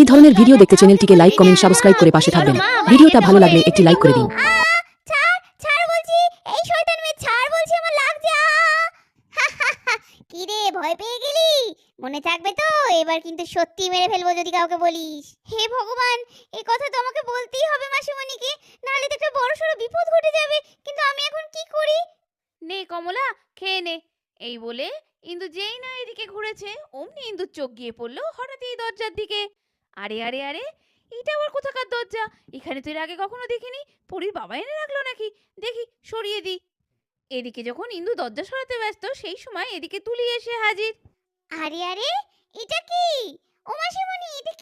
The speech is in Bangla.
এই ধরনের ভিডিও দেখতে চ্যানেলটিকে লাইক, কমেন্ট, সাবস্ক্রাইব করে পাশে থাকবেন। ভিডিওটা ভালো লাগলে একটি লাইক করে দিন। ছাড় ছাড় বলছি, এই শয়তান মেয়ে ছাড় বলছি, আমার লাগছে। কি রে, ভয় পেয়ে গেলি? মনে থাকবে তো, এবার কিন্তু সত্যি মেরে ফেলবো যদি কাউকে বলিস। হে ভগবান, এই কথা তো আমাকে বলতেই হবে মাসিমণিকে, নাহলে তো একটা বড়সড় বিপদ ঘটে যাবে। কিন্তু আমি এখন কি করি? নে কমলা, খেয়ে নে। এই বলে ইন্দু যেই না এদিকে ঘুরেছে, অমনি ইন্দুর চোখ গিয়ে পড়লো হঠাৎ এই দরজার দিকে। আরে আরে আরে, এটা আবার কোথাকার দরজা? এখানে তো এর আগে কখনো দেখিনি। পরীর বাবা এনে রাখলো নাকি? দেখি, সরিয়ে দিই। এদিকে যখন ইন্দু দরজা সরাতে ব্যস্ত, সেই সময় এদিকে তুলি এসে হাজির। আরে আরে, এটা কি? ও মাসিমণি, এটা